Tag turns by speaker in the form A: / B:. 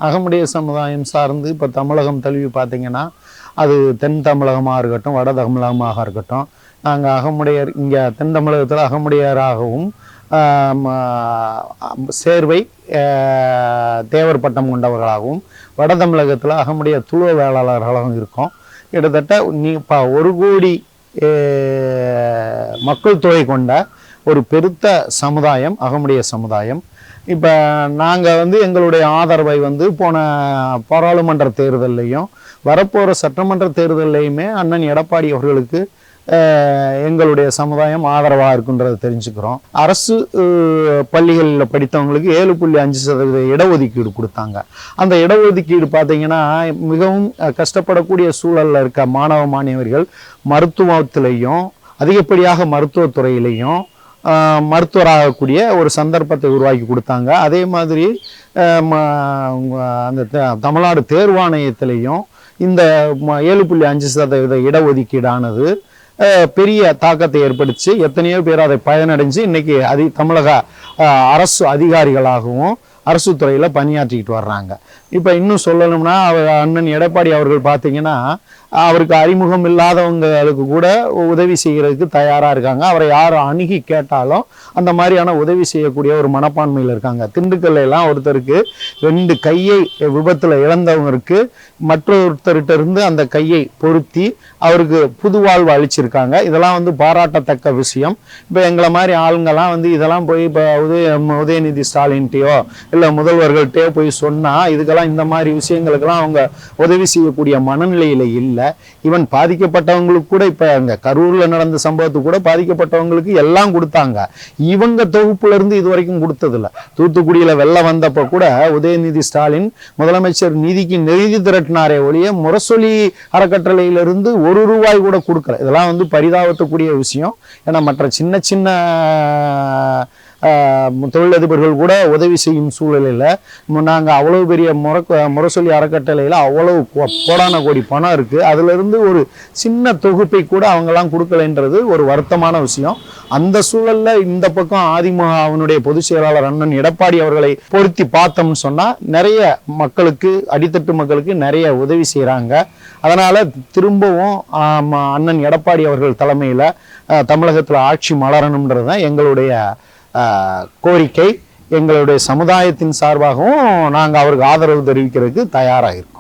A: அகமுடைய சமுதாயம் சார்ந்து இப்போ தமிழகம் தழுவி பார்த்தீங்கன்னா அது தென் தமிழகமாக இருக்கட்டும் வட தமிழகமாக இருக்கட்டும் நாங்கள் அகமுடையர் இங்கே தென் தமிழகத்தில் அகமுடையராகவும் சேர்வை தேவர் பட்டம் கொண்டவர்களாகவும் வட தமிழகத்தில் அகமுடைய துளுவ வேளாளர்களாகவும் இருக்கோம். கிட்டத்தட்ட இப்போ 1 கோடி மக்கள் தொகை கொண்ட ஒரு பெருத்த சமுதாயம் அகமுடைய சமுதாயம். இப்போ நாங்கள் எங்களுடைய ஆதரவை போன பாராளுமன்ற தேர்தல்லையும் வரப்போகிற சட்டமன்ற தேர்தல்லையுமே அண்ணன் எடப்பாடி அவர்களுக்கு எங்களுடைய சமுதாயம் ஆதரவாக இருக்குன்றதை தெரிஞ்சுக்கிறோம். அரசு பள்ளிகளில் படித்தவங்களுக்கு 7.5% இடஒதுக்கீடு கொடுத்தாங்க. அந்த இடஒதுக்கீடு பார்த்தீங்கன்னா மிகவும் கஷ்டப்படக்கூடிய சூழலில் இருக்க மாணவ மாணவியர்கள் மருத்துவத்திலையும் அதிகப்படியாக மருத்துவத்துறையிலையும் மருத்துவராகக்கூடிய ஒரு சந்தர்ப்பத்தை உருவாக்கி கொடுத்தாங்க. அதே மாதிரி அந்த தமிழ்நாடு தேர்வாணையத்திலையும் இந்த 7.5% இடஒதுக்கீடானது பெரிய தாக்கத்தை ஏற்படுத்தி எத்தனையோ பேர் அதை பயனடைஞ்சு இன்னைக்கு தமிழக அரசு அதிகாரிகளாகவும் அரசு துறையில் பணியாற்றிக்கிட்டு வர்றாங்க. இப்போ இன்னும் சொல்லணும்னா அண்ணன் எடப்பாடி அவர்கள் பார்த்தீங்கன்னா அவருக்கு அறிமுகம் இல்லாதவங்களுக்கு கூட உதவி செய்கிறதுக்கு தயாராக இருக்காங்க. அவரை யார் அணுகி கேட்டாலும் அந்த மாதிரியான உதவி செய்யக்கூடிய ஒரு மனப்பான்மையில் இருக்காங்க. திண்டுக்கல்ல எல்லாம் ஒருத்தருக்கு 2 கையை விபத்தில் இழந்தவங்களுக்கு மற்றொருத்தர்கிட்ட இருந்து அந்த கையை பொருத்தி அவருக்கு புது வாழ்வு அளிச்சிருக்காங்க. இதெல்லாம் பாராட்டத்தக்க விஷயம். இப்போ எங்களை மாதிரி ஆளுங்கெல்லாம் இதெல்லாம் போய் இப்போ உதயநிதி ஸ்டாலின்ட்டையோ இல்லை முதல்வர்கள்ட்டையோ போய் சொன்னால் இதுக்கெல்லாம் இந்த மாதிரி விஷயங்களுக்கெல்லாம் அவங்க உதவி செய்யக்கூடிய மனநிலையில் இல்லை. ஈவன் பாதிக்கப்பட்டவங்களுக்கு கூட இப்போ அங்கே கரூரில் நடந்த சம்பவத்துக்கு கூட பாதிக்கப்பட்டவங்களுக்கு எல்லாம் கொடுத்தாங்க. இவங்க தொகுப்புல இருந்து இது வரைக்கும் கொடுத்ததில்ல. தூத்துக்குடியில் வெள்ளம் வந்தப்போ கூட உதயநிதி ஸ்டாலின் முதலமைச்சர் நிதிக்கு நிதி திரட்டினாரே ஒழிய முரசொலி அறக்கட்டளையிலிருந்து ₹1 கூட கொடுக்கல. இதெல்லாம் பரிதாபத்துக்குரிய விஷயம். ஏன்னா மற்ற சின்ன சின்ன தொழிலதிபர்கள் கூட உதவி செய்யும் சூழலில் நாங்கள் அவ்வளோ பெரிய முரசொலி அறக்கட்டளையில் அவ்வளவு கோடான கோடி பணம் இருக்குது. அதிலிருந்து ஒரு சின்ன தொகுப்பை கூட அவங்கெல்லாம் கொடுக்கலைன்றது ஒரு வருத்தமான விஷயம். அந்த சூழலில் இந்த பக்கம் அவனுடைய பொதுச் செயலாளர் அண்ணன் எடப்பாடி அவர்களை பொருத்தி பார்த்தோம்னு சொன்னால் நிறைய மக்களுக்கு அடித்தட்டு மக்களுக்கு நிறைய உதவி செய்கிறாங்க. அதனால் திரும்பவும் அண்ணன் எடப்பாடி அவர்கள் தலைமையில் தமிழகத்தில் ஆட்சி மலரணுன்றது தான் எங்களுடைய கோரிக்கை. எங்களுடைய சமுதாயத்தின் சார்பாகவும் நாங்கள் அவருக்கு ஆதரவு தெரிவிக்கிறதுக்கு தயாராக இருக்கோம்.